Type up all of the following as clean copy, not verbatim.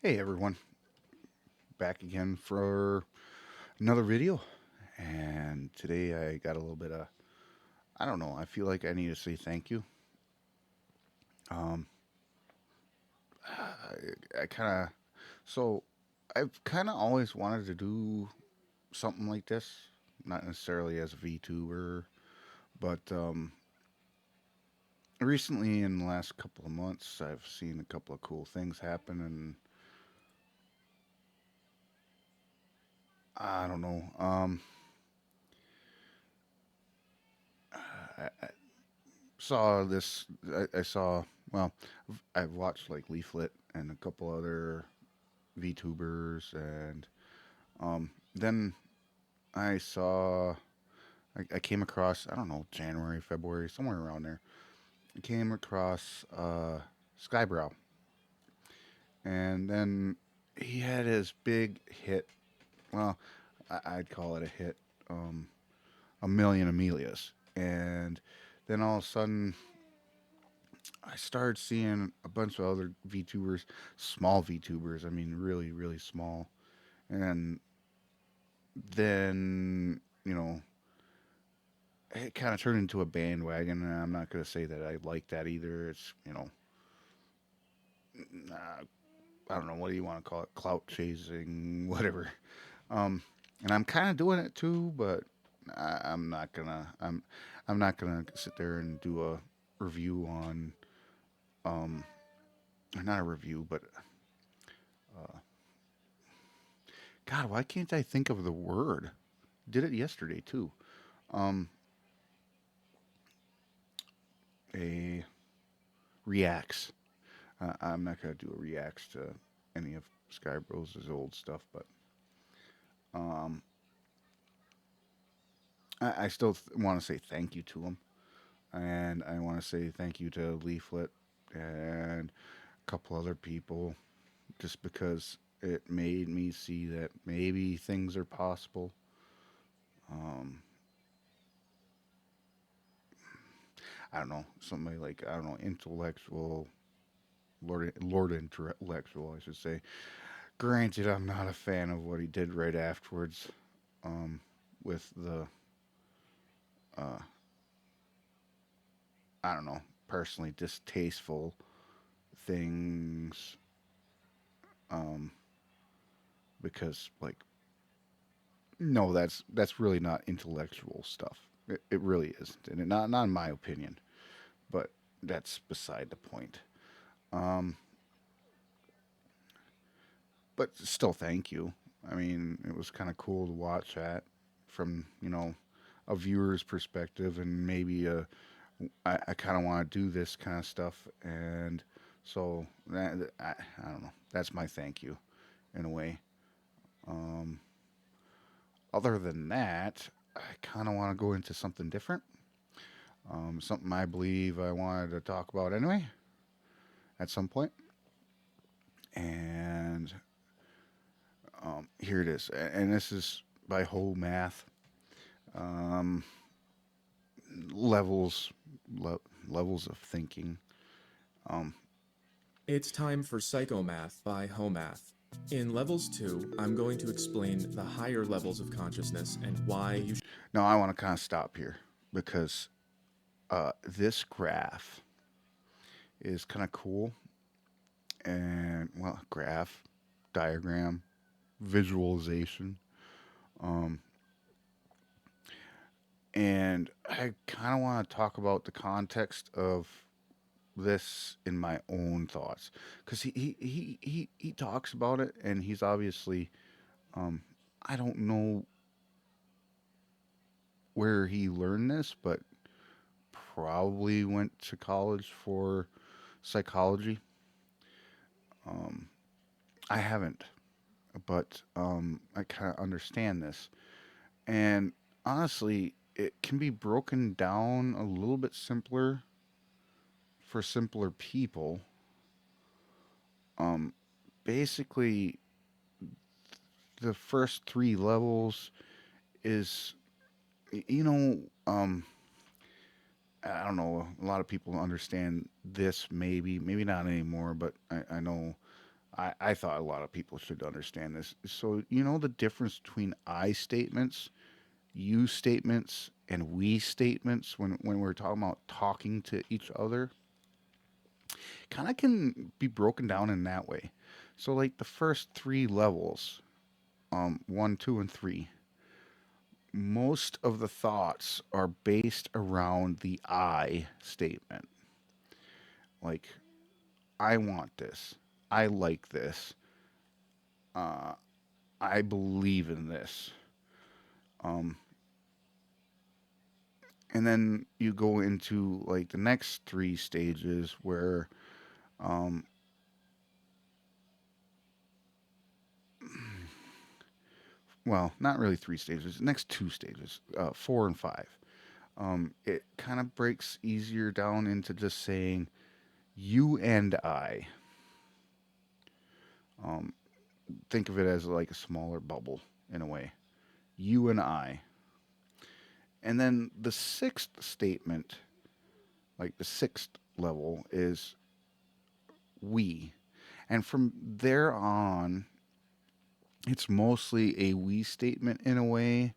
Hey everyone, back again for another video. And today I got a little bit of, I don't know, I feel like I need to say thank you. Um, I kind of, so I've kind of always wanted to do something like this, not necessarily as a VTuber, but recently in the last couple of months, I've seen a couple of cool things happen, and I don't know. I saw this. I saw. Well, I've watched like Leaflet and a couple other VTubers, and then I saw. I came across. I don't know, January, February, somewhere around there. I came across Skybrow, and then he had his big hit. Well, I'd call it a hit. Um, a million Amelias, and then all of a sudden I started seeing a bunch of other VTubers, small VTubers. I mean, really, really small. And then, it kind of turned into a bandwagon. And I'm not going to say that I like that either. It's, I don't know, what do you want to call it? Clout chasing, whatever. Um, and I'm kind of doing it too, but I'm not gonna. I'm not gonna sit there and do a review on, um, not a review, but God, why can't I think of the word? Did it yesterday too. Um, a reacts. I'm not gonna do a reacts to any of Skybros's old stuff, but um, I still want to say thank you to him, and I want to say thank you to Leaflet and a couple other people, just because it made me see that maybe things are possible. Um, I don't know, somebody like I don't know, intellectual Lord intellectual, I should say. Granted, I'm not a fan of what he did right afterwards, um, with the uh, I don't know, personally distasteful things, um, because like no, that's really not intellectual stuff. It really isn't, and not in my opinion. But that's beside the point. Um, but still, thank you. I mean, it was kind of cool to watch that from a viewer's perspective, and maybe I kind of want to do this kind of stuff, and so I don't know. That's my thank you in a way. Um, Other than that, I kind of want to go into something different. Something I believe I wanted to talk about anyway at some point, and here it is. And this is by Hoe Math. Um, levels, le- levels of thinking. Um, It's time for Psychomath by Hoe Math. In Levels 2, I'm going to explain the higher levels of consciousness and why you Now I want to kind of stop here because this graph is kind of cool, and well, graph, diagram, visualization. Um, and I kind of want to talk about the context of this in my own thoughts because he talks about it, and he's obviously um, I don't know where he learned this, but probably went to college for psychology. Um, I haven't, but I kind of understand this. And honestly, it can be broken down a little bit simpler for simpler people. Um, Basically, the first three levels is, you know, I don't know, a lot of people understand this, maybe not anymore, but I know I thought a lot of people should understand this. So, you know the difference between I statements, you statements, and we statements when we're talking about talking to each other? Kind of can be broken down in that way. So, like the first three levels, one, two, and three, most of the thoughts are based around the I statement. Like, I want this. I like this. Uh, I believe in this. Um, and then you go into like the next three stages where, um, well, not really three stages, next two stages, four and five. It kind of breaks easier down into just saying you and I. Um, think of it as like a smaller bubble in a way. You and I. And then the sixth statement, like the sixth level, is we. And from there on, it's mostly a we statement in a way.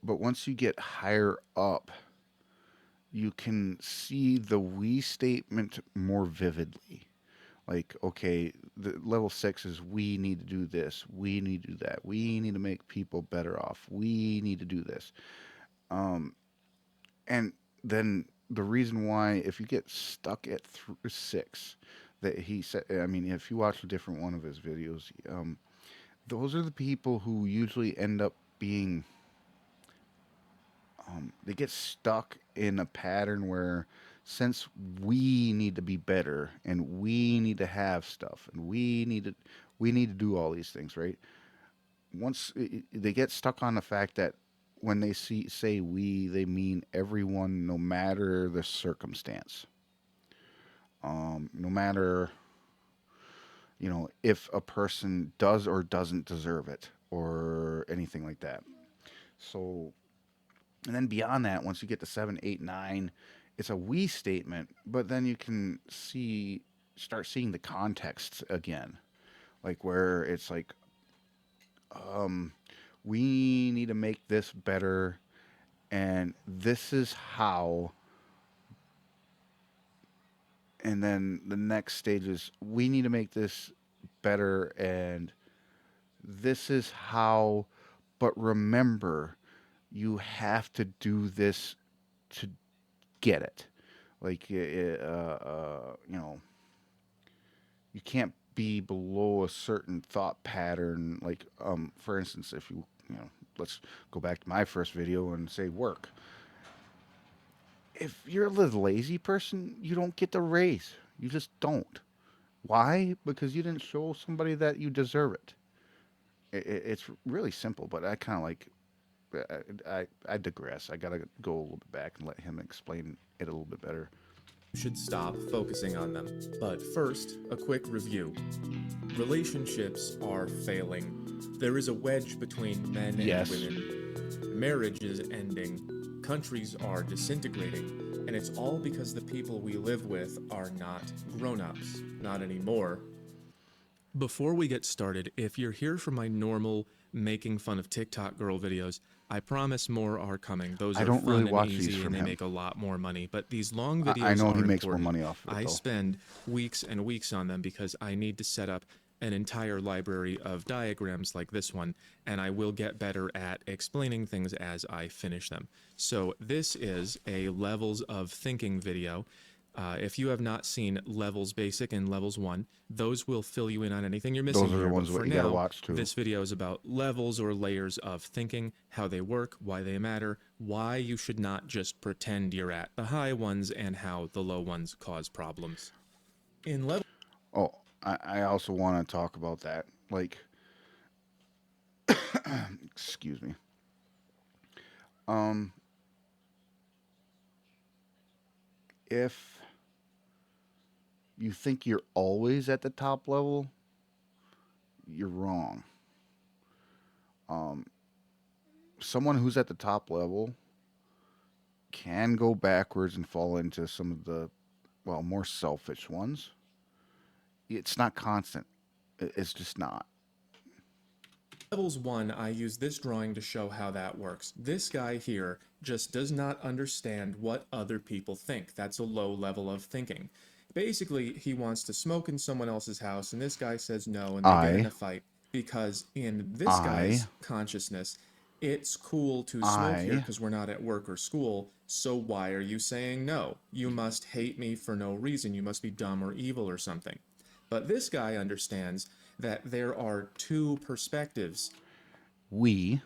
But once you get higher up, you can see the we statement more vividly. Like, okay, the level six is we need to do this, we need to do that, we need to make people better off, we need to do this. Um, and then the reason why, if you get stuck at six, that he said, I mean, if you watch a different one of his videos, those are the people who usually end up being, they get stuck in a pattern where since we need to be better and we need to have stuff and we need to do all these things, right? Once they get stuck on the fact that when they say we, they mean everyone, no matter the circumstance, no matter, if a person does or doesn't deserve it or anything like that. So, and then beyond that, once you get to seven, eight, nine, it's a we statement, but then you can start seeing the context again, like where it's like, um, we need to make this better, and this is how. And then the next stage is we need to make this better, and this is how. But remember, you have to do this to get it. Like, you can't be below a certain thought pattern. Like, for instance, if let's go back to my first video and say work. If you're a little lazy person, you don't get the raise. You just don't. Why? Because you didn't show somebody that you deserve it. It's really simple, but I kind of like. I digress. I gotta go a little bit back and let him explain it a little bit better. Should stop focusing on them. But first, a quick review. Relationships are failing. There is a wedge between men and Yes. women. Marriage is ending. Countries are disintegrating. And it's all because the people we live with are not grown ups. Not anymore. Before we get started, if you're here for my normal making fun of TikTok girl videos, I promise more are coming. Those I are don't really fun and watch these easy and from they him. make a lot more money. But these long I videos know he are makes more important. money off of it I though. spend weeks and weeks on them because I need to set up an entire library of diagrams like this one, and I will get better at explaining things as I finish them. So this is a levels of thinking video. If you have not seen Levels Basic and Levels 1, those will fill you in on anything you're missing Those are the here. But ones for what you gotta now, watch too. this video is about levels or layers of thinking, how they work, why they matter, why you should not just pretend you're at the high ones, and how the low ones cause problems. In level Oh, I also want to talk about that. Like, excuse me. Um, if you think you're always at the top level, you're wrong. Um, Someone who's at the top level can go backwards and fall into some of the, well, more selfish ones. it's not constant. It's just not. Levels 1, I use this drawing to show how that works. This guy here just does not understand what other people think. That's a low level of thinking. Basically, he wants to smoke in someone else's house, and this guy says no, and they get in I, a fight because in this I, guy's consciousness, it's cool to smoke here I, because we're not at work or school, so why are you saying no? You must hate me for no reason. You must be dumb or evil or something. But this guy understands that there are two perspectives we,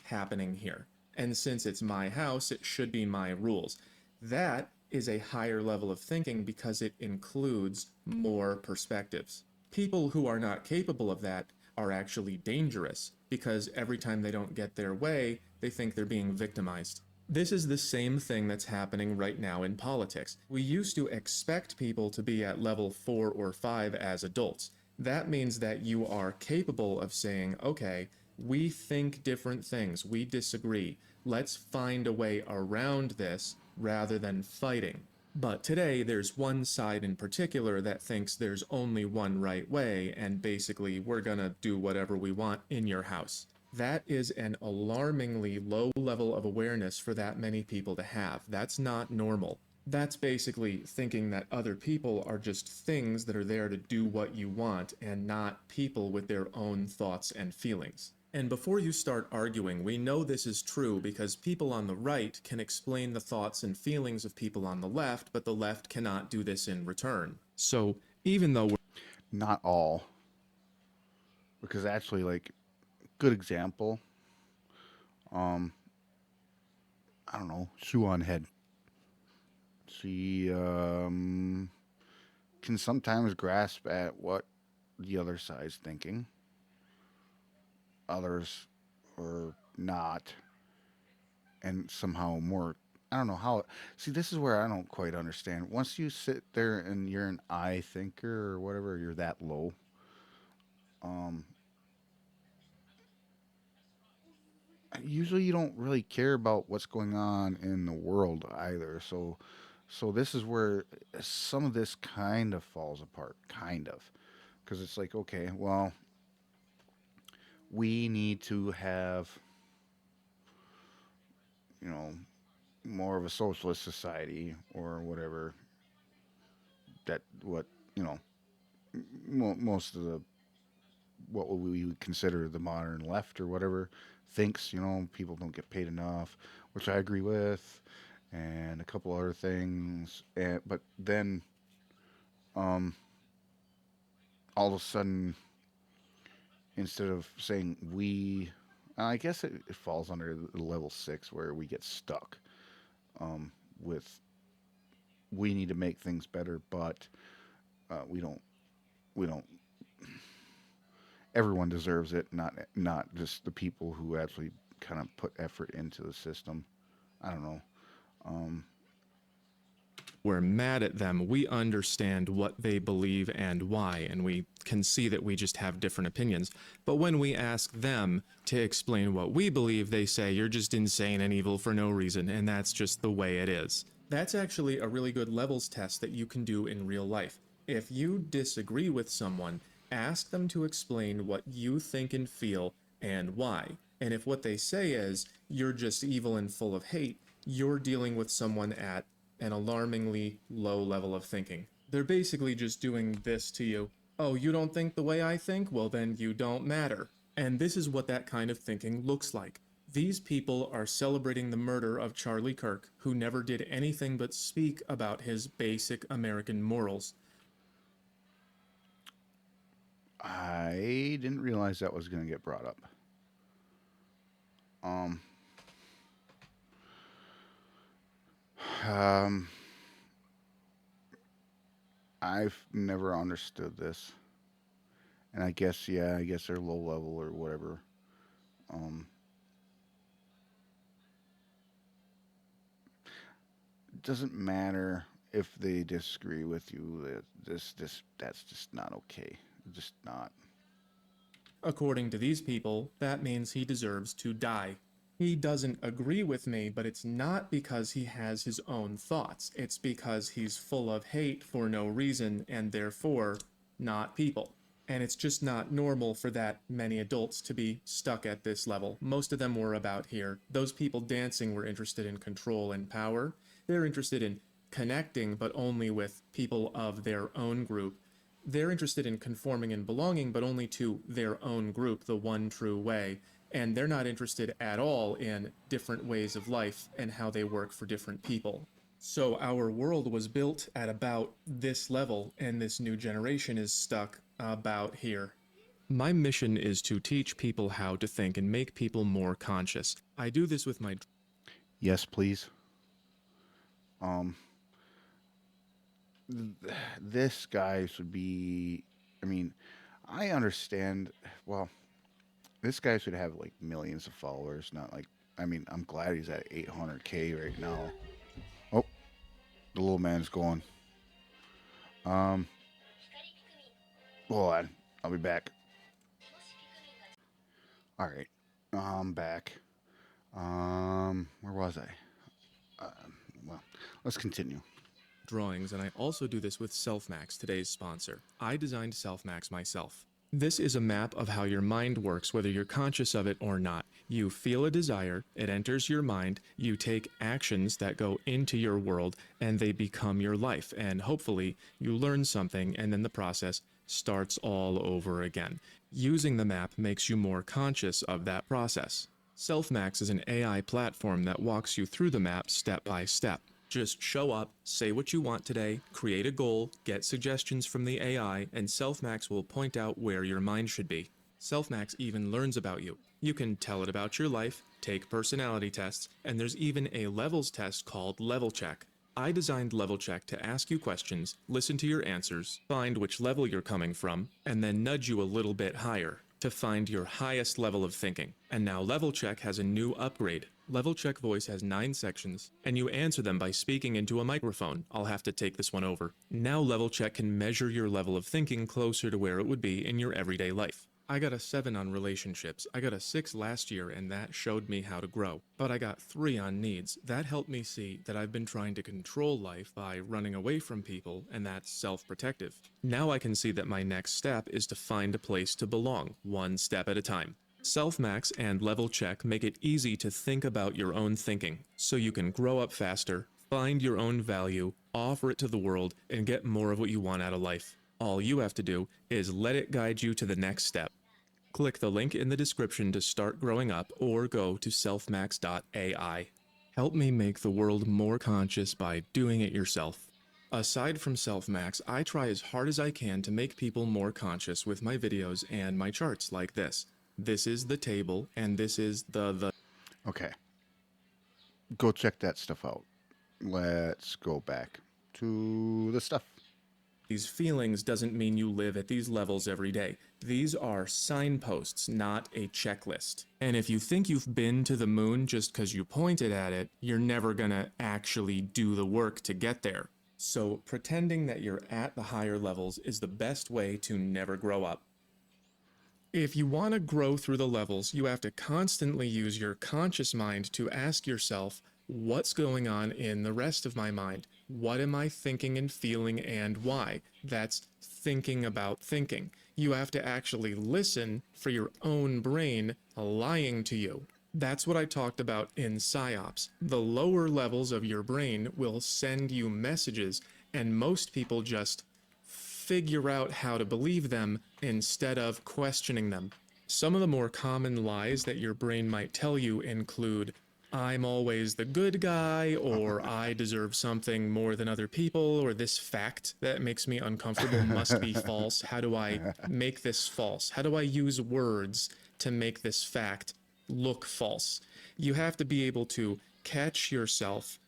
happening here. And since it's my house, it should be my rules. That is a higher level of thinking because it includes more perspectives. People who are not capable of that are actually dangerous because every time they don't get their way, they think they're being victimized. This is the same thing that's happening right now in politics. We used to expect people to be at level 4 or 5 as adults. That means that you are capable of saying, okay, we think different things, we disagree. Let's find a way around this rather than fighting. But today, there's one side in particular that thinks there's only one right way, and basically, we're gonna do whatever we want in your house. That is an alarmingly low level of awareness for that many people to have. That's not normal. That's basically thinking that other people are just things that are there to do what you want and not people with their own thoughts and feelings. And before you start arguing, we know this is true because people on the right can explain the thoughts and feelings of people on the left, but the left cannot do this in return. So, even though we're not all. Because actually, like, good example. Um, I don't know, shoe on head. She can sometimes grasp at what the other side's thinking. Others are not, and somehow more. I don't know how. See, this is where I don't quite understand. Once you sit there and you're an I thinker or whatever, you're that low. Um, Usually you don't really care about what's going on in the world either. So this is where some of this kind of falls apart, kind of, because it's like, okay, well, we need to have, you know, more of a socialist society or whatever. That what you know, most of the what we would consider the modern left or whatever thinks. People don't get paid enough, which I agree with, and a couple other things. But then, um, all of a sudden, instead of saying we, I guess it falls under the level 6 where we get stuck with we need to make things better, but we don't. We don't. Everyone deserves it, not just the people who actually kind of put effort into the system. I don't know. Um, mad at them, we understand what they believe and why, and we can see that we just have different opinions. But when we ask them to explain what we believe, they say, you're just insane and evil for no reason, and that's just the way it is. That's actually a really good levels test that you can do in real life. If you disagree with someone, ask them to explain what you think and feel and why. And if what they say is, you're just evil and full of hate, you're dealing with someone at an alarmingly low level of thinking. They're basically just doing this to you. Oh, you don't think the way I think? Well, then you don't matter. And this is what that kind of thinking looks like. These people are celebrating the murder of Charlie Kirk, who never did anything but speak about his basic American morals. I didn't realize that was going to get brought up. Um, um, I've never understood this, and I guess yeah, I guess they're low level or whatever. Um, it doesn't matter if they disagree with you. That's just not okay. Just not. According to these people, that means he deserves to die. He doesn't agree with me, but it's not because he has his own thoughts. It's because he's full of hate for no reason, and therefore not people. And it's just not normal for that many adults to be stuck at this level. Most of them were about here. Those people dancing were interested in control and power. They're interested in connecting, but only with people of their own group. They're interested in conforming and belonging, but only to their own group, the one true way. And they're not interested at all in different ways of life and how they work for different people. So our world was built at about this level, and this new generation is stuck about here. My mission is to teach people how to think and make people more conscious. I do this with my Yes, please. Um, this guy should be. I mean, I understand. Well, this guy should have like millions of followers, not like. I mean, I'm glad he's at 800K right now. Oh, the little man's going. Um, hold on. I'll be back. All right. I'm back. Where was I? Well, let's continue. drawings, and I also do this with SelfMax, today's sponsor. I designed SelfMax myself. This is a map of how your mind works, whether you're conscious of it or not. You feel a desire, it enters your mind, you take actions that go into your world, and they become your life. And hopefully, you learn something, and then the process starts all over again. Using the map makes you more conscious of that process. SelfMax is an AI platform that walks you through the map step by step. Just show up, say what you want today, create a goal, get suggestions from the AI, and SelfMax will point out where your mind should be. SelfMax even learns about you. You can tell it about your life, take personality tests, and there's even a levels test called Level Check. I designed Level Check to ask you questions, listen to your answers, find which level you're coming from, and then nudge you a little bit higher to find your highest level of thinking. And now Level Check has a new upgrade. Level Check Voice has 9 sections, and you answer them by speaking into a microphone. I'll have to take this one over. Now Level Check can measure your level of thinking closer to where it would be in your everyday life. I got a 7 on relationships. I got a 6 last year, and that showed me how to grow. But I got 3 on needs. That helped me see that I've been trying to control life by running away from people, and that's self-protective. Now I can see that my next step is to find a place to belong, one step at a time. SelfMax and Level Check make it easy to think about your own thinking, so you can grow up faster, find your own value, offer it to the world, and get more of what you want out of life. All you have to do is let it guide you to the next step. Click the link in the description to start growing up, or go to selfmax.ai. Help me make the world more conscious by doing it yourself. Aside from SelfMax, I try as hard as I can to make people more conscious with my videos and my charts like this. This is the table, and this is the. Okay, go check that stuff out. Let's go back to the stuff. These feelings doesn't mean you live at these levels every day. These are signposts, not a checklist. And if you think you've been to the moon just because you pointed at it, you're never gonna actually do the work to get there. So pretending that you're at the higher levels is the best way to never grow up. If you want to grow through the levels, you have to constantly use your conscious mind to ask yourself, what's going on in the rest of my mind? What am I thinking and feeling, and why? That's thinking about thinking. You have to actually listen for your own brain lying to you. That's what I talked about in PsyOps. The lower levels of your brain will send you messages, and most people just figure out how to believe them instead of questioning them. Some of the more common lies that your brain might tell you include, I'm always the good guy, or I deserve something more than other people, or this fact that makes me uncomfortable must be false. How do I make this false? How do I use words to make this fact look false? You have to be able to catch yourself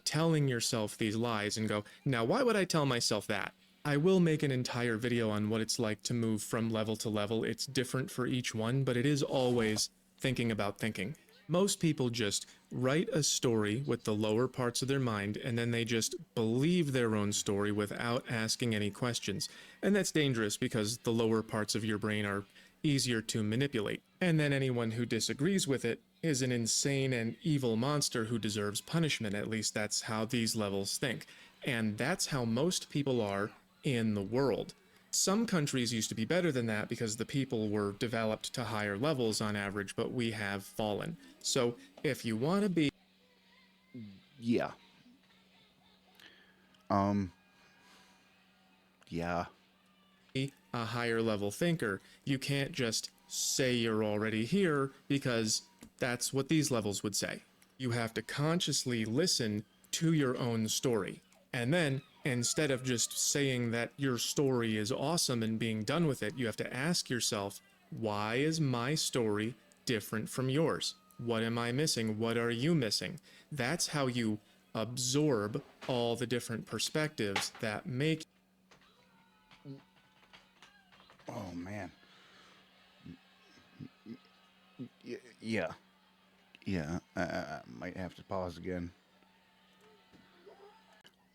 telling yourself these lies and go, now why would I tell myself that? I will make an entire video on what it's like to move from level to level. It's different for each one, but it is always thinking about thinking. Most people just write a story with the lower parts of their mind, and then they just believe their own story without asking any questions. And that's dangerous because the lower parts of your brain are easier to manipulate. And then anyone who disagrees with it is an insane and evil monster who deserves punishment. At least that's how these levels think. And that's how most people are in the world. some countries used to be better than that because the people were developed to higher levels on average, but we have fallen. So if you want to be Yeah. Um. Yeah. a higher level thinker, you can't just say you're already here because that's what these levels would say. You have to consciously listen to your own story. And then, instead of just saying that your story is awesome and being done with it, you have to ask yourself, why is my story different from yours? What am I missing? What are you missing? That's how you absorb all the different perspectives that make Oh man. Yeah. Yeah. I might have to pause again.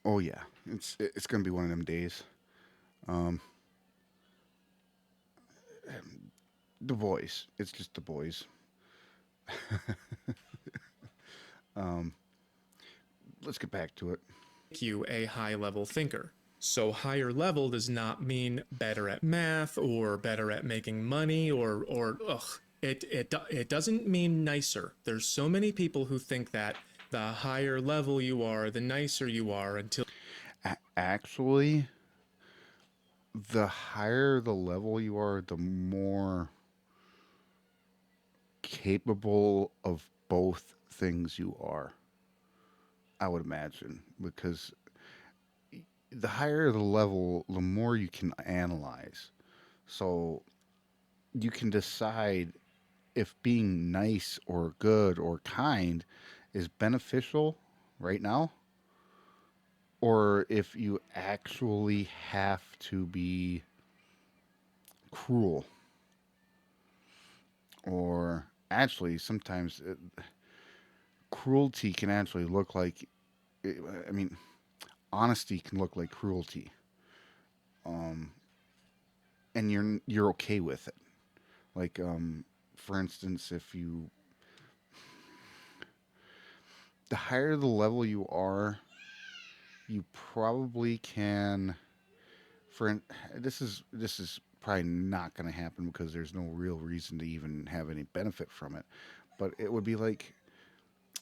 Oh yeah. It's gonna be one of them days. Um. The voice. It's just the boys. Um. Let's get back to it. you a high level thinker. So higher level does not mean better at math or better at making money or ugh. It doesn't mean nicer. There's so many people who think that the higher level you are, the nicer you are until Actually, the higher the level you are, the more capable of both things you are. I would imagine because the higher the level, the more you can analyze. So you can decide if being nice or good or kind is beneficial right now, or if you actually have to be cruel, or actually sometimes cruelty can actually look like, I mean, honesty can look like cruelty, um, and you're okay with it. Like, for instance, if you the higher the level you are, you probably can. This is probably not going to happen because there's no real reason to even have any benefit from it. But it would be like,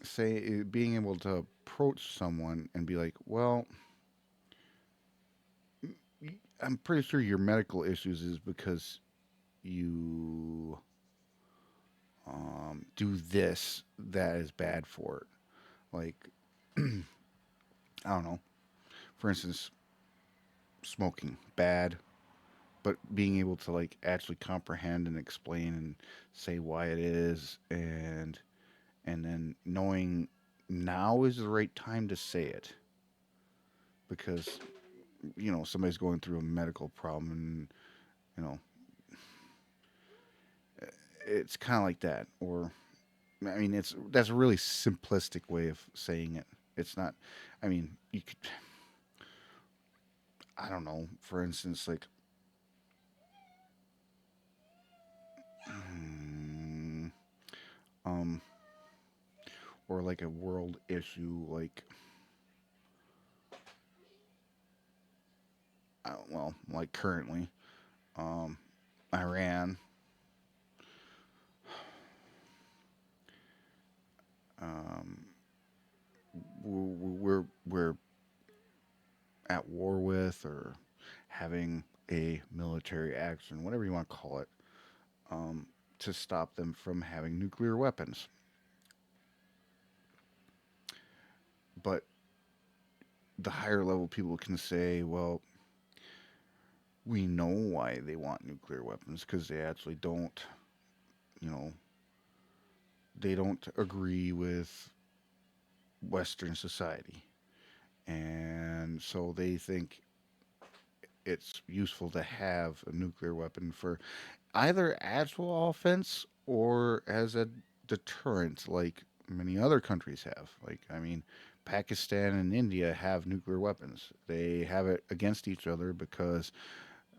say, being able to approach someone and be like, well, I'm pretty sure your medical issues is because you do this that is bad for it. Like, I don't know. For instance, smoking, bad, but being able to like actually comprehend and explain and say why it is, and then knowing now is the right time to say it because somebody's going through a medical problem, and you know it's kind of like that. Or I mean, that's a really simplistic way of saying it. It's not. I mean, you could. I don't know. For instance, like, mm, um, or like a world issue, like, well, like currently, um, Iran. Um, we're at war with, or having a military action, whatever you want to call it, um, to stop them from having nuclear weapons. But the higher level people can say, well, we know why they want nuclear weapons because they actually don't, you know, they don't agree with Western society. And so they think it's useful to have a nuclear weapon for either actual offense or as a deterrent, like many other countries have. Like, I mean, Pakistan and India have nuclear weapons. They have it against each other because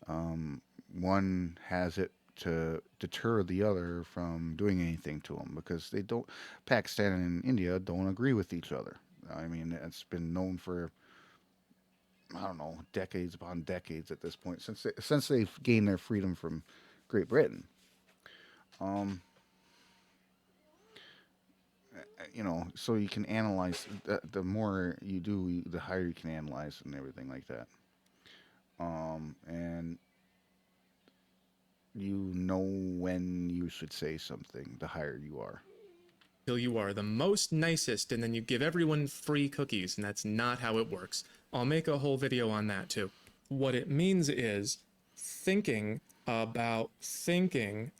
um, one has it to deter the other from doing anything to them because they don't. Pakistan and India don't agree with each other. I mean, it's been known for I don't know, decades upon decades at this point since they've gained their freedom from Great Britain. Um, so you can analyze. The more you do, the higher you can analyze and everything like that. And you know when you should say something. The higher you are. Till you are the most nicest and then you give everyone free cookies, and that's not how it works. I'll make a whole video on that too. What it means is thinking about thinking.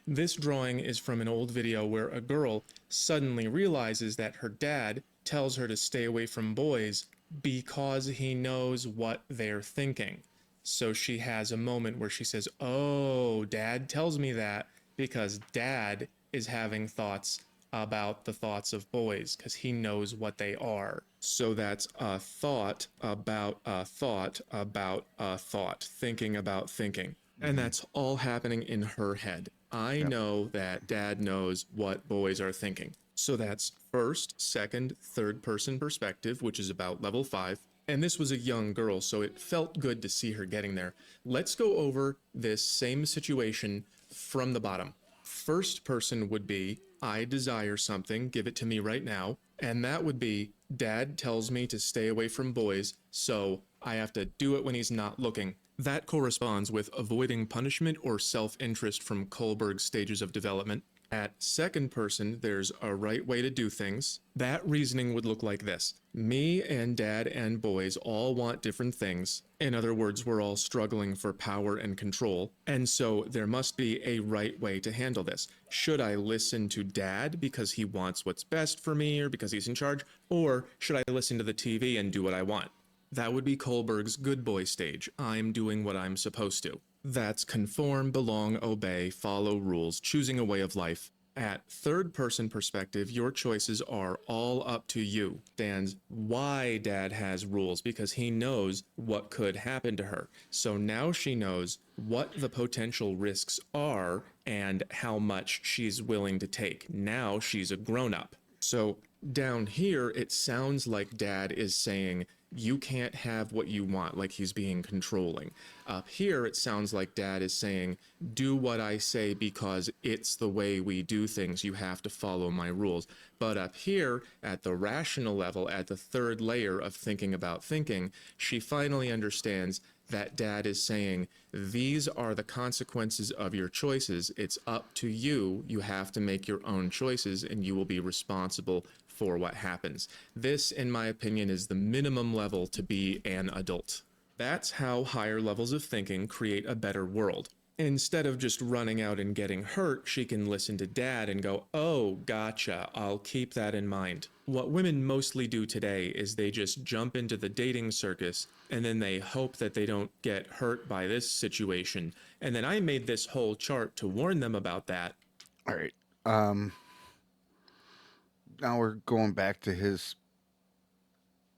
This drawing is from an old video where a girl suddenly realizes that her dad tells her to stay away from boys because he knows what they're thinking. So she has a moment where she says, "Oh, dad tells me that because dad is having thoughts about the thoughts of boys because he knows what they are." So that's a thought about a thought about a thought, thinking about thinking. And Mm-hmm. that's all happening in her head. I Yep. know that dad knows what boys are thinking. So that's first, second, third person perspective, which is about level 5. And this was a young girl, so it felt good to see her getting there. Let's go over this same situation from the bottom. First person would be, I desire something, give it to me right now. And that would be, dad tells me to stay away from boys, so I have to do it when he's not looking. That corresponds with avoiding punishment or self interest from Kohlberg's stages of development. At second person, there's a right way to do things. That reasoning would look like this: me and dad and boys all want different things. In other words, we're all struggling for power and control. And so there must be a right way to handle this. Should I listen to dad because he wants what's best for me or because he's in charge? Or should I listen to the TV and do what I want? That would be Kohlberg's good boy stage. I'm doing what I'm supposed to. That's conform, belong, obey, follow rules, choosing a way of life. At third person perspective, your choices are all up to you. Dan's why dad has rules because he knows what could happen to her. So now she knows what the potential risks are and how much she's willing to take. Now she's a grown up. So down here, it sounds like dad is saying, you can't have what you want, like he's being controlling. Up here, it sounds like dad is saying, do what I say because it's the way we do things. You have to follow my rules. But up here, at the rational level, at the third layer of thinking about thinking, she finally understands that dad is saying, these are the consequences of your choices. It's up to you. You have to make your own choices and you will be responsible for what happens. This, in my opinion, is the minimum level to be an adult. That's how higher levels of thinking create a better world. Instead of just running out and getting hurt, she can listen to dad and go, oh, gotcha, I'll keep that in mind. What women mostly do today is they just jump into the dating circus and then they hope that they don't get hurt by this situation. And then I made this whole chart to warn them about that. All right. Um, Now we're going back to his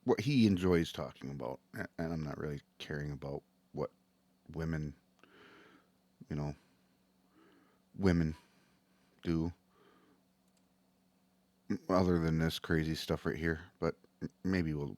what he enjoys talking about, and I'm not really caring about what women, you know, women do other than this crazy stuff right here. But maybe we'll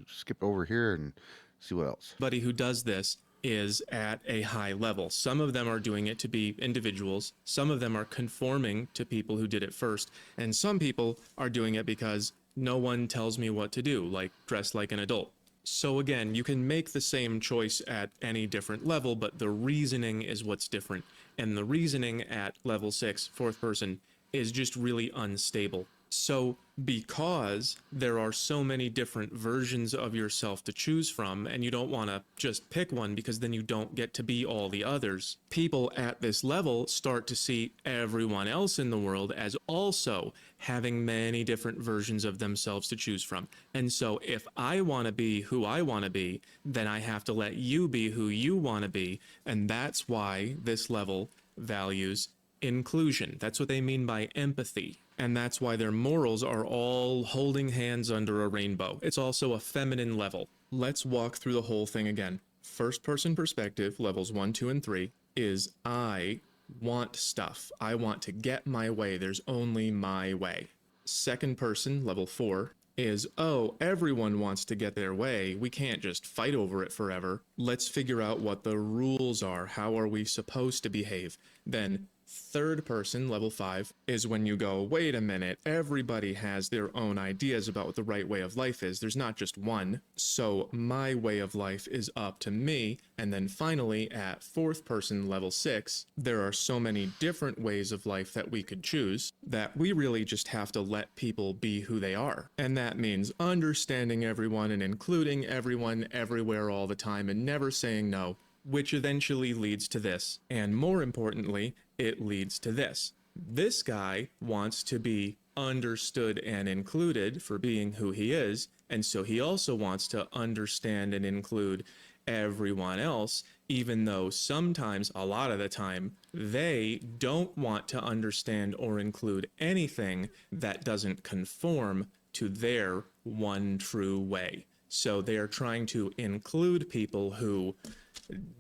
skip over here and see what else. Everybody who does this is at a high level. Some of them are doing it to be individuals, some of them are conforming to people who did it first, and some people are doing it because no one tells me what to do, like dress like an adult. So again, you can make the same choice at any different level, but the reasoning is what's different. And the reasoning at level 6, fourth person, is just really unstable. So, because there are so many different versions of yourself to choose from, and you don't want to just pick one because then you don't get to be all the others, people at this level start to see everyone else in the world as also having many different versions of themselves to choose from. And so, if I want to be who I want to be, then I have to let you be who you want to be. And that's why this level values inclusion. That's what they mean by empathy. And that's why their morals are all holding hands under a rainbow. It's also a feminine level. Let's walk through the whole thing again. First person perspective, levels 1, 2, and 3, is I want stuff. I want to get my way. There's only my way. Second person, level 4, is, oh, everyone wants to get their way. We can't just fight over it forever. Let's figure out what the rules are. How are we supposed to behave? Then, third person, level 5, is when you go, wait a minute, everybody has their own ideas about what the right way of life is. There's not just one. So, my way of life is up to me. And then finally, at fourth person, level 6, there are so many different ways of life that we could choose that we really just have to let people be who they are. And that means understanding everyone and including everyone everywhere all the time and never saying no, which eventually leads to this. And more importantly, it leads to this. This guy wants to be understood and included for being who he is, and so he also wants to understand and include everyone else, even though sometimes, a lot of the time, they don't want to understand or include anything that doesn't conform to their one true way. So they are trying to include people who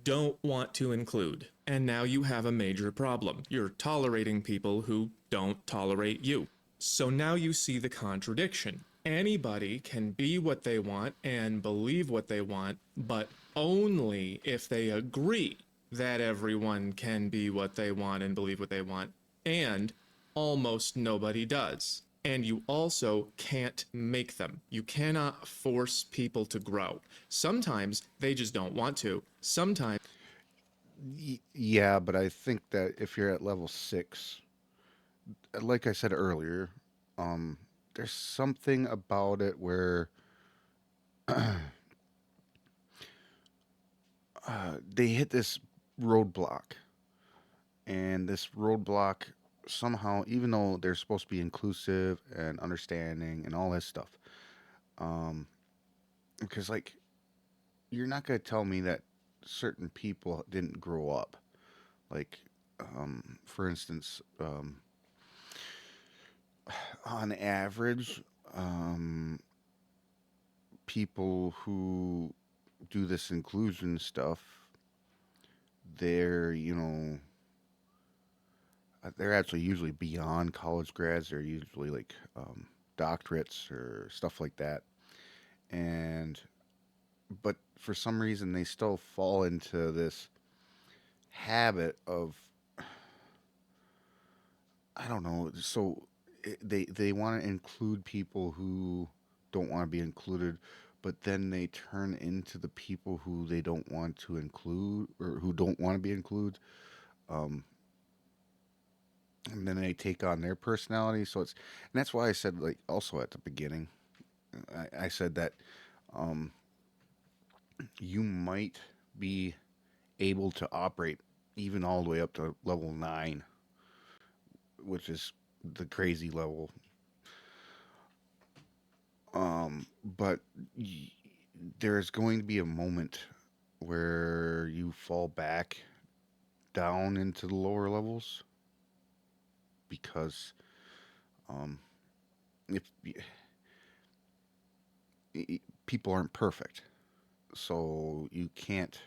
don't want to include. And now you have a major problem. You're tolerating people who don't tolerate you. So now you see the contradiction. Anybody can be what they want and believe what they want, but only if they agree that everyone can be what they want and believe what they want. And almost nobody does. And you also can't make them. You cannot force people to grow. Sometimes they just don't want to. Sometimes Yeah, but I think that if you're at level 6, like I said earlier, um, there's something about it where they hit this roadblock, and this roadblock somehow, even though they're supposed to be inclusive and understanding and all this stuff, um, because like you're not gonna tell me that certain people didn't grow up. Like, for instance, on average, um, people who do this inclusion stuff, they're, they're actually usually beyond college grads. They're usually like doctorates or stuff like that. And, but for some reason, they still fall into this habit of, I don't know. So they want to include people who don't want to be included, but then they turn into the people who they don't want to include or who don't want to be included. Um, and then they take on their personality. So and that's why I said, like, also at the beginning, I said that um, you might be able to operate even all the way up to level 9, which is the crazy level. But there's going to be a moment where you fall back down into the lower levels because um, if people aren't perfect, so you can't.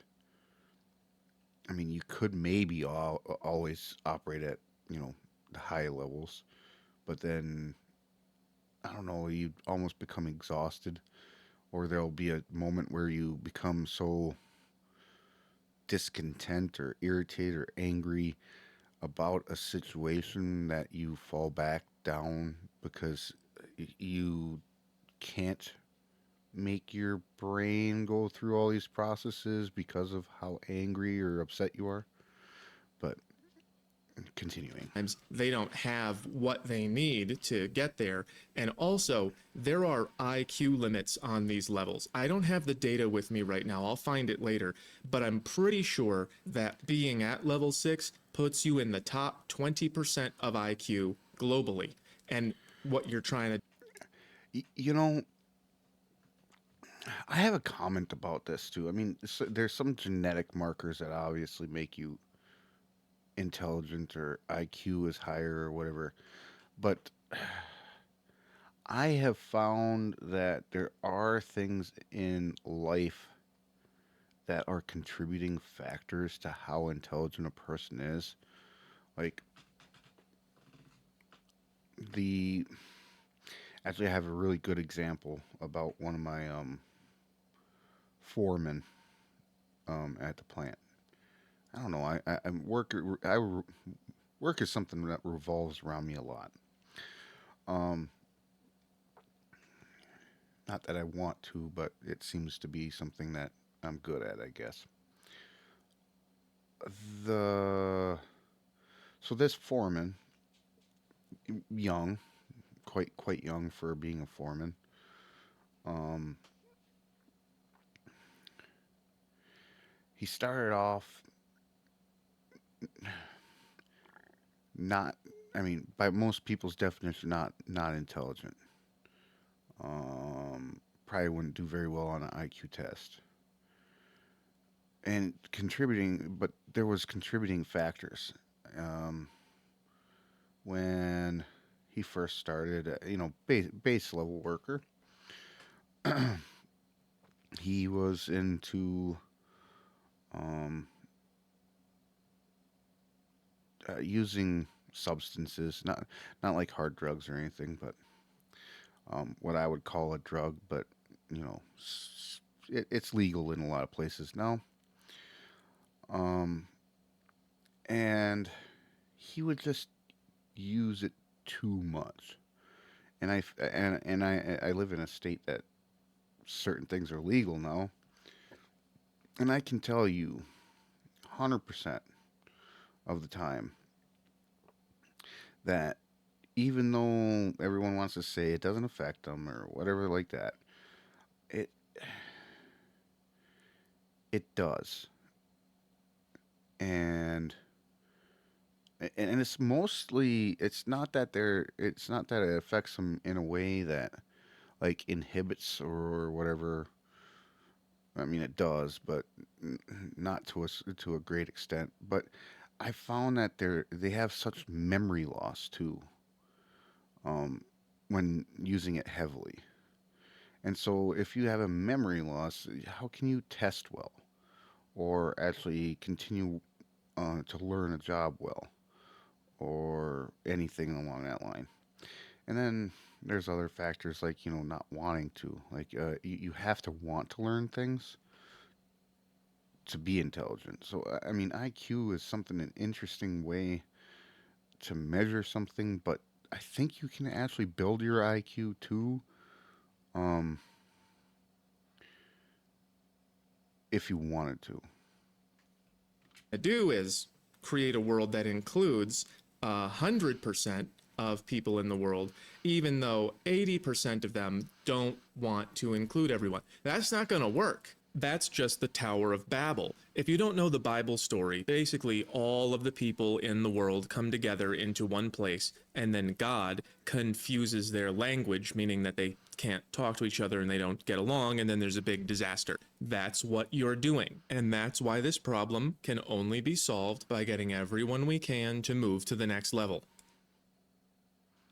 I mean, you could maybe always operate at the high levels, but then I don't know. You almost become exhausted, or there'll be a moment where you become so discontent or irritated or angry about a situation that you fall back down because you can't make your brain go through all these processes because of how angry or upset you are. But continuing. they don't have what they need to get there. And also, there are IQ limits on these levels. I don't have the data with me right now. I'll find it later. But I'm pretty sure that being at level 6 puts you in the top 20% of IQ globally. And what you're trying to You know, I have a comment about this too. I mean, there's some genetic markers that obviously make you intelligent or IQ is higher or whatever. But I have found that there are things in life that are contributing factors to how intelligent a person is. Like the Actually, I have a really good example about one of my foremen at the plant. I don't know. I'm work is something that revolves around me a lot. Um, Not that I want to, but it seems to be something that I'm good at, I guess. The So this foreman, young, quite young for being a foreman. Um, he started off not, I mean, by most people's definition, not intelligent. Probably wouldn't do very well on an IQ test. And contributing, but there was contributing factors. Um, when he first started, base level worker, he was into um, using substances, not like hard drugs or anything, but what I would call a drug, but you know, it's legal in a lot of places now. Um, and he would just use it too much. And I live in a state that certain things are legal now, and I can tell you, 100% of the time that even though everyone wants to say it doesn't affect them or whatever like that, it it does. And and it's not that it affects them in a way that like inhibits or whatever. I mean it does, but not to a great extent. But I found that they have such memory loss too, um, when using it heavily. And so if you have a memory loss, how can you test well or actually continue to learn a job well or anything along that line? And then there's other factors like, not wanting to. Like, you have to want to learn things to be intelligent. So, I mean, IQ is something, an interesting way to measure something, but I think you can actually build your IQ too, um, if you wanted to. To do is create a world that includes 100% of people in the world, even though 80% of them don't want to include everyone. That's not going to work. That's just the Tower of Babel. If you don't know the Bible story, basically all of the people in the world come together into one place, and then God confuses their language, meaning that they can't talk to each other and they don't get along, and then there's a big disaster. That's what you're doing. And that's why this problem can only be solved by getting everyone we can to move to the next level.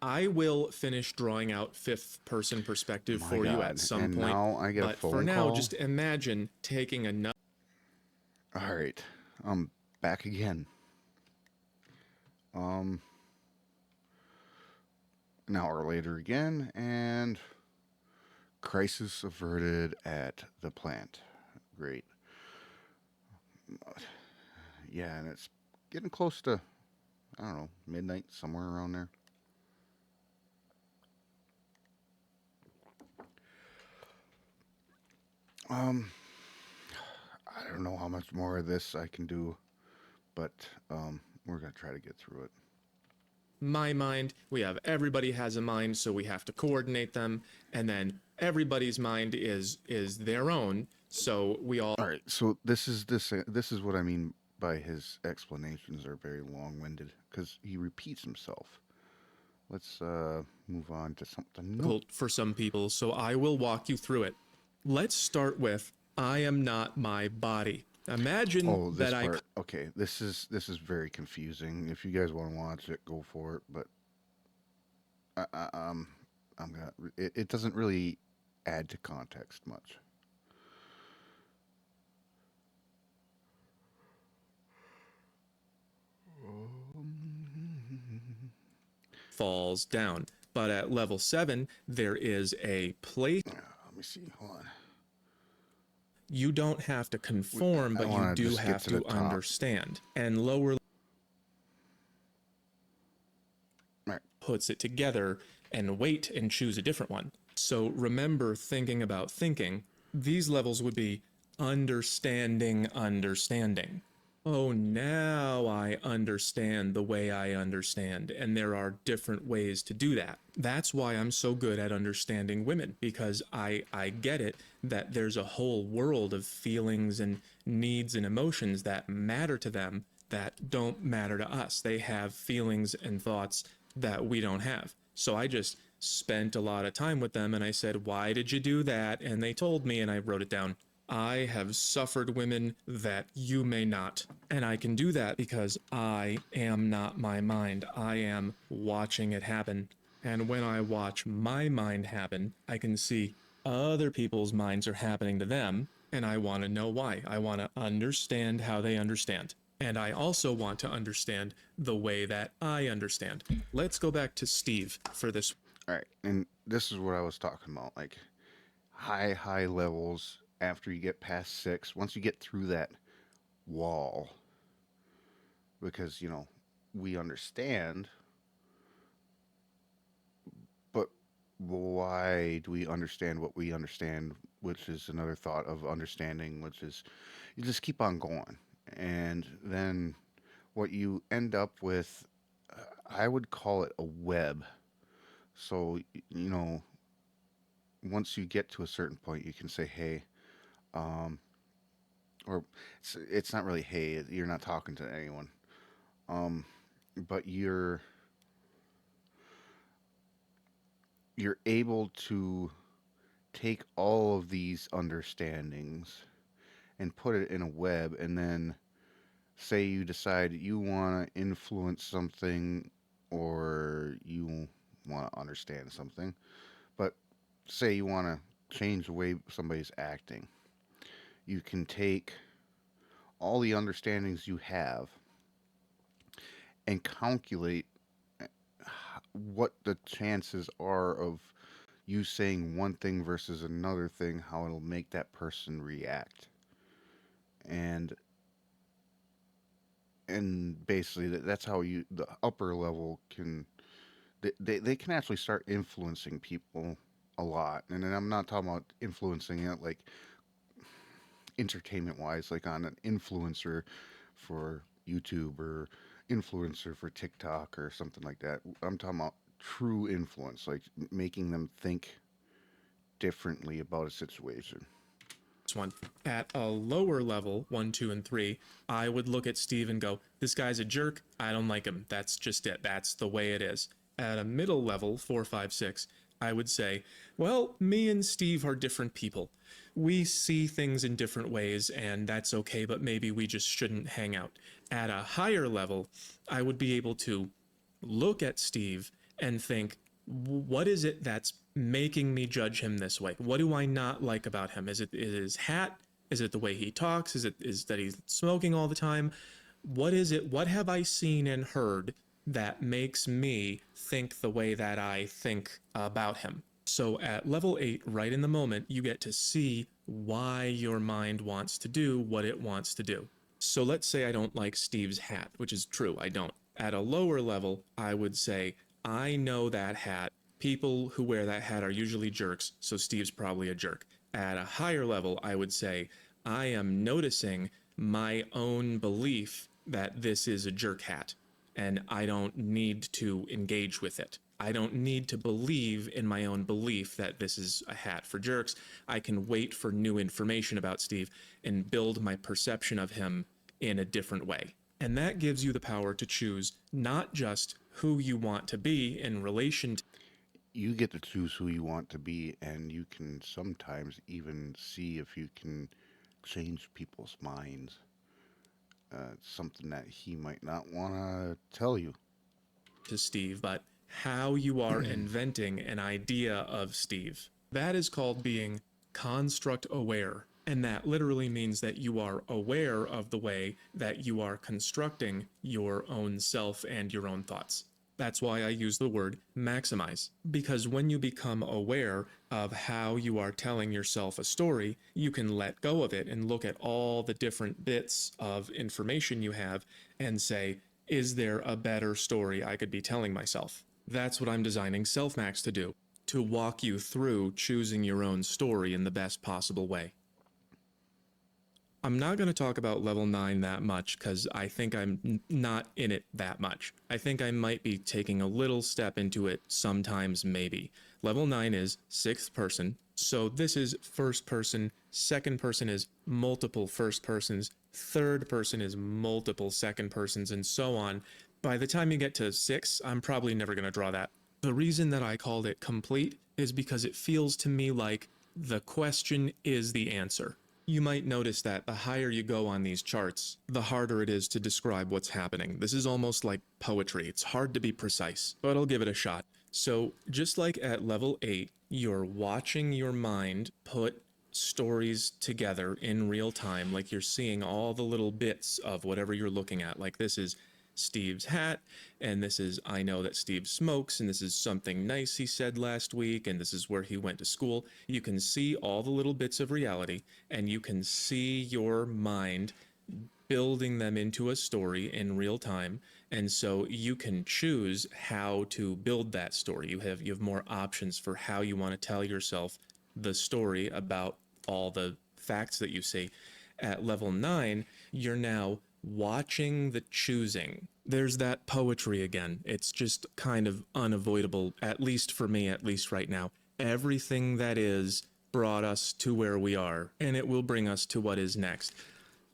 I will finish drawing out fifth person perspective My for you at God. some And point, now I get a but for phone now, call. just imagine taking another. All right. I'm back again. Um, an hour later again, and crisis averted at the plant. Great. Yeah, and it's getting close to, I don't know, midnight, somewhere around there. Um, I don't know how much more of this I can do, but we're gonna try to get through it. My mind, we have everybody has a mind, so we have to coordinate them, and then everybody's mind is their own, so we all. All right, so this is what I mean by his explanations are very long-winded because he repeats himself. Let's move on to something new. Difficult for some people, so I will walk you through it. Let's start with I am not my body. Imagine Oh, that this I. part. Okay, this is very confusing. If you guys want to watch it, go for it. But I, I, um, I'm gonna. It doesn't really add to context much. Falls down. But at level 7, there is a place. Let me see. Hold on. You don't have to conform, I but you want to do just get have to the to top. understand. And lower All right. puts it together and wait and choose a different one. So remember thinking about thinking. These levels would be understanding, understanding. Oh, now I understand the way I understand. And there are different ways to do that. That's why I'm so good at understanding women, because I get it that there's a whole world of feelings and needs and emotions that matter to them that don't matter to us. They have feelings and thoughts that we don't have. So I just spent a lot of time with them and I said, "Why did you do that?" And they told me and I wrote it down. I have suffered women that you may not. And I can do that because I am not my mind. I am watching it happen. And when I watch my mind happen, I can see other people's minds are happening to them. And I want to know why. I want to understand how they understand. And I also want to understand the way that I understand. Let's go back to Steve for this. All right. And this is what I was talking about. Like high levels after you get past 6. Once you get through that wall, because, we understand, but why do we understand what we understand? Which is another thought of understanding, which is you just keep on going. And then what you end up with, I would call it a web. So, once you get to a certain point, you can say, hey, um, or it's not really hey, you're not talking to anyone. Um, but you're able to take all of these understandings and put it in a web, and then say you decide you want to influence something or you want to understand something, but say you want to change the way somebody's acting, you can take all the understandings you have and calculate what the chances are of you saying one thing versus another thing, how it'll make that person react. And basically that's how you the upper level can they can actually start influencing people a lot. And then I'm not talking about influencing it like entertainment wise, like on an influencer for YouTube or influencer for TikTok or something like that. I'm talking about true influence, like making them think differently about a situation. One. At a lower level, 1, 2, and 3, I would look at Steve and go, "This guy's a jerk. I don't like him. That's just it. That's the way it is." At a middle level, 4, 5, 6, I would say, "Well, me and Steve are different people. We see things in different ways, and that's okay, but maybe we just shouldn't hang out." At a higher level, I would be able to look at Steve and think, what is it that's making me judge him this way? What do I not like about him? Is it his hat? Is it the way he talks? Is that he's smoking all the time? What is it? What have I seen and heard that makes me think the way that I think about him? So at level 8, right in the moment, you get to see why your mind wants to do what it wants to do. So let's say I don't like Steve's hat, which is true, I don't. At a lower level, I would say, I know that hat. People who wear that hat are usually jerks, so Steve's probably a jerk. At a higher level, I would say, I am noticing my own belief that this is a jerk hat, and I don't need to engage with it. I don't need to believe in my own belief that this is a hat for jerks. I can wait for new information about Steve and build my perception of him in a different way. And that gives you the power to choose not just who you want to be in relation to. You get to choose who you want to be, and you can sometimes even see if you can change people's minds. Something that he might not want to tell you. Steve, but how you are inventing an idea of Steve. That is called being construct aware. And that literally means that you are aware of the way that you are constructing your own self and your own thoughts. That's why I use the word maximize. Because when you become aware of how you are telling yourself a story, you can let go of it and look at all the different bits of information you have and say, is there a better story I could be telling myself? That's what I'm designing SelfMax to do, to walk you through choosing your own story in the best possible way. I'm not going to talk about level 9 that much because I think I'm not in it that much. I think I might be taking a little step into it sometimes, maybe. Level 9 is sixth person, so this is first person, second person is multiple first persons, third person is multiple second persons, and so on. By the time you get to 6, I'm probably never going to draw that. The reason that I called it complete is because it feels to me like the question is the answer. You might notice that the higher you go on these charts, the harder it is to describe what's happening. This is almost like poetry. It's hard to be precise, but I'll give it a shot. So, just like at level 8, you're watching your mind put stories together in real time, like you're seeing all the little bits of whatever you're looking at. Like this is Steve's hat, and this is I know that Steve smokes, and this is something nice he said last week, and this is where he went to school. You can see all the little bits of reality, and you can see your mind building them into a story in real time, and so you can choose how to build that story. You have more options for how you want to tell yourself the story about all the facts that you see. At level 9, you're now watching the choosing. There's that poetry again. It's just kind of unavoidable, at least for me, at least right now. Everything that is brought us to where we are, and it will bring us to what is next.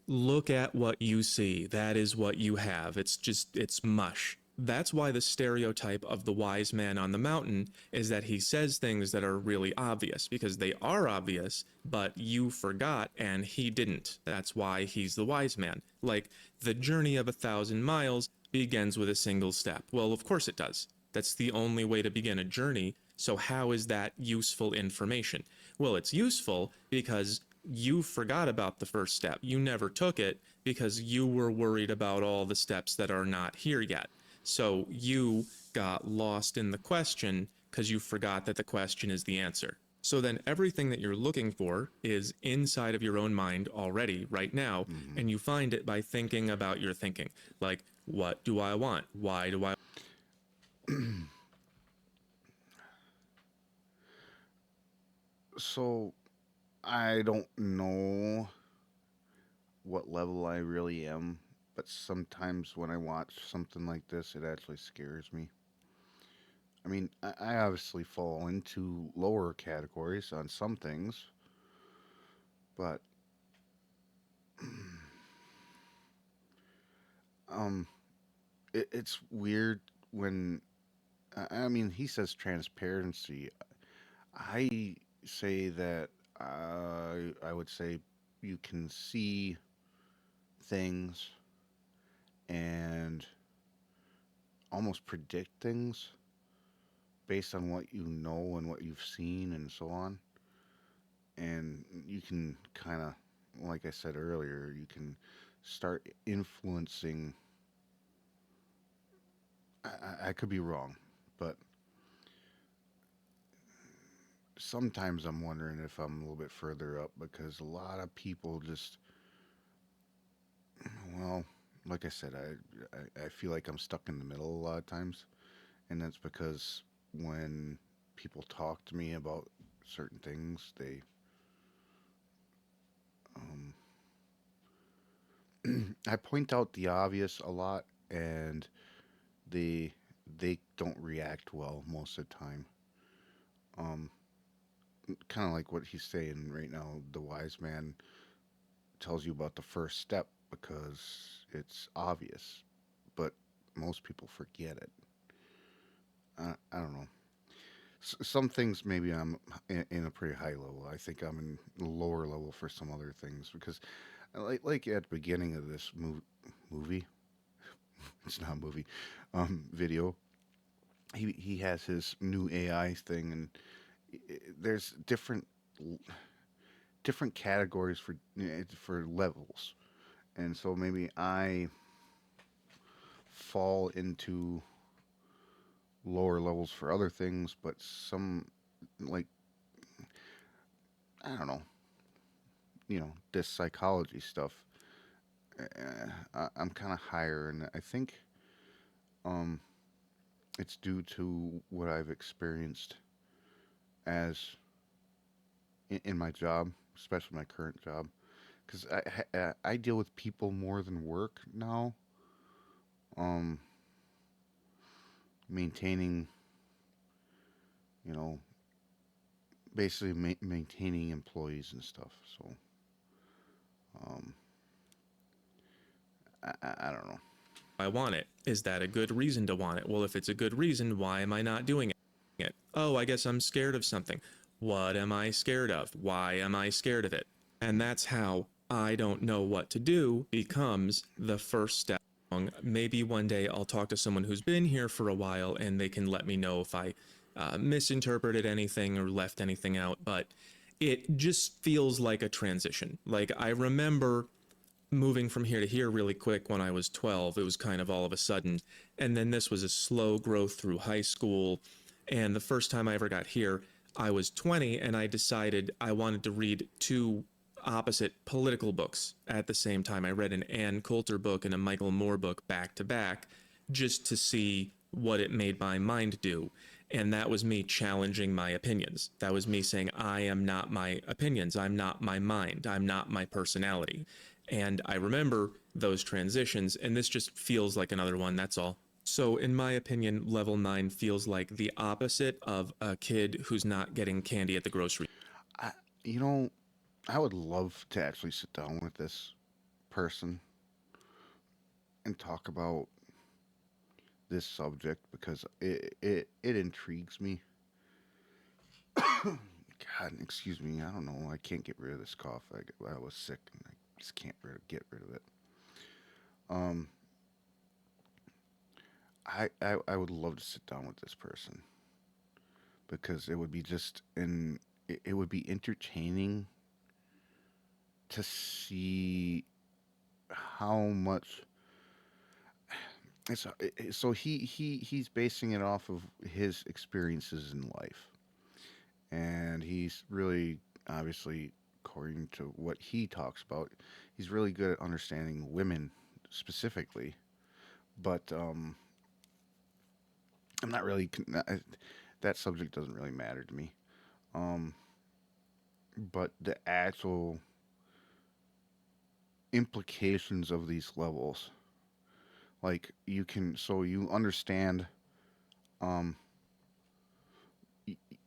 Look at what you see. That is what you have. It's mush. That's why the stereotype of the wise man on the mountain is that he says things that are really obvious, because they are obvious, but you forgot and he didn't. That's why he's the wise man. Like, the journey of 1,000 miles begins with a single step. Well, of course it does. That's the only way to begin a journey. So, how is that useful information? Well, it's useful because you forgot about the first step. You never took it because you were worried about all the steps that are not here yet. So you got lost in the question because you forgot that the question is the answer. So then everything that you're looking for is inside of your own mind already right now, Hmm. and you find it by thinking about your thinking. Like, what do I want? Why do I? So I don't know what level I really am, but sometimes when I watch something like this, it actually scares me. I mean, I obviously fall into lower categories on some things, but um, it's weird when I mean he says transparency. I say that I would say you can see things and almost predict things based on what you know and what you've seen and so on. And you can kind of, like I said earlier, you can start influencing. I could be wrong, but sometimes I'm wondering if I'm a little bit further up because a lot of people just, well, like I said, I feel like I'm stuck in the middle a lot of times. And that's because when people talk to me about certain things, um, I point out the obvious a lot, and they they don't react well most of the time. Um, kind of like what he's saying right now. The wise man tells you about the first step because it's obvious, but most people forget it. I don't know. Some things maybe I'm in a pretty high level. I think I'm in the lower level for some other things because, like at the beginning of this movie, it's not a movie, video. He has his new AI thing, and there's different categories for levels, and so maybe I fall into lower levels for other things, but some, like, I don't know, this psychology stuff. I'm kind of higher, and I think um, it's due to what I've experienced as in my job, especially my current job, because I deal with people more than work now. Um, Maintaining, you know, basically maintaining employees and stuff. So um, I don't know. I want it. Is that a good reason to want it? Well, if it's a good reason, why am I not doing it? Oh, I guess I'm scared of something. What am I scared of? Why am I scared of it? And that's how I don't know what to do becomes the first step. Maybe one day I'll talk to someone who's been here for a while and they can let me know if I misinterpreted anything or left anything out. But it just feels like a transition. Like I remember moving from here to here really quick when I was 12. It was kind of all of a sudden. And then this was a slow growth through high school. And the first time I ever got here, I was 20 and I decided I wanted to read two opposite political books at the same time. I read an Ann Coulter book and a Michael Moore book back to back just to see what it made my mind do. And that was me challenging my opinions. That was me saying, I am not my opinions. I'm not my mind. I'm not my personality. And I remember those transitions, and this just feels like another one, that's all. So, in my opinion, level 9 feels like the opposite of a kid who's not getting candy at the grocery. I, you know, I would love to actually sit down with this person and talk about this subject because it intrigues me. God, excuse me. I don't know. I can't get rid of this cough. I was sick and I just can't get rid of it. Um, I would love to sit down with this person because it would be just it would be entertaining to see how much so he's basing it off of his experiences in life, and he's really obviously, according to what he talks about, he's really good at understanding women specifically. But I'm not really that subject doesn't really matter to me. Um, but the actual implications of these levels, like you understand, um,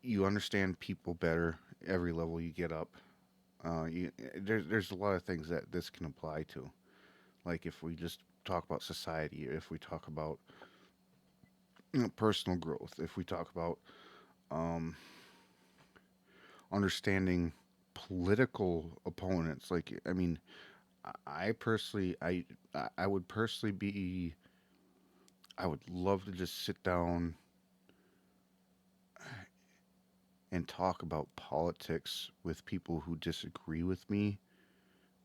you understand people better every level you get up. There's a lot of things that this can apply to. Like if we just talk about society, if we talk about personal growth, if we talk about um, understanding political opponents, like I mean, I personally, I would personally be, I would love to just sit down and talk about politics with people who disagree with me,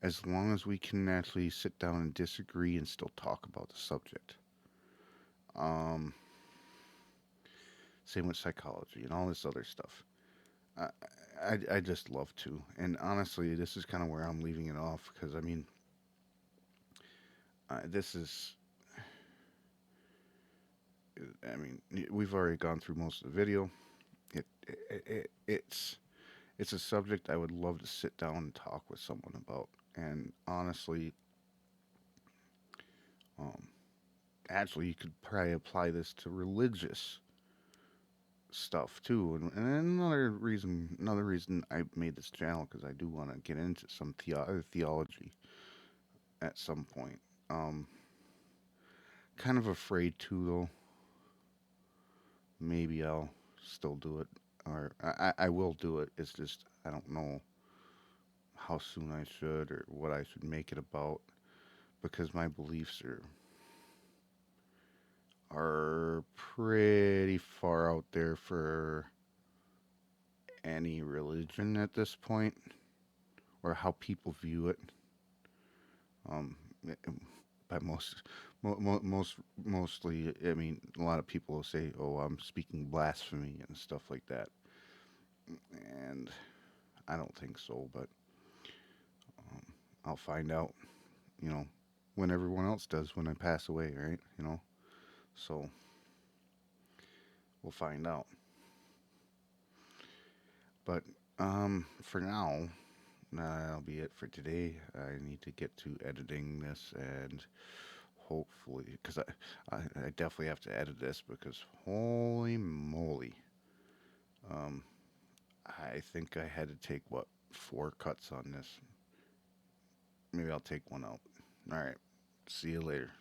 as long as we can actually sit down and disagree and still talk about the subject. Um, Same with psychology and all this other stuff. I, I just love to. And honestly, this is kind of where I'm leaving it off because I mean, this is, I mean, we've already gone through most of the video. It's a subject I would love to sit down and talk with someone about. And honestly, um, actually, you could probably apply this to religious stuff too. And another reason I made this channel because I do want to get into some theology at some point. Um, Kind of afraid to though. Maybe I'll still do it, or I will do it. It's just I don't know how soon I should or what I should make it about because my beliefs are pretty far out there for any religion at this point or how people view it. Um, by mostly, I mean, a lot of people will say, "Oh, I'm speaking blasphemy" and stuff like that, and I don't think so. But um, I'll find out, you know, when everyone else does when I pass away, right? So we'll find out. But for now, that'll be it for today. I need to get to editing this and hopefully, because I definitely have to edit this because holy moly, um, I think I had to take what 4 cuts on this. Maybe I'll take one out. All right. See you later.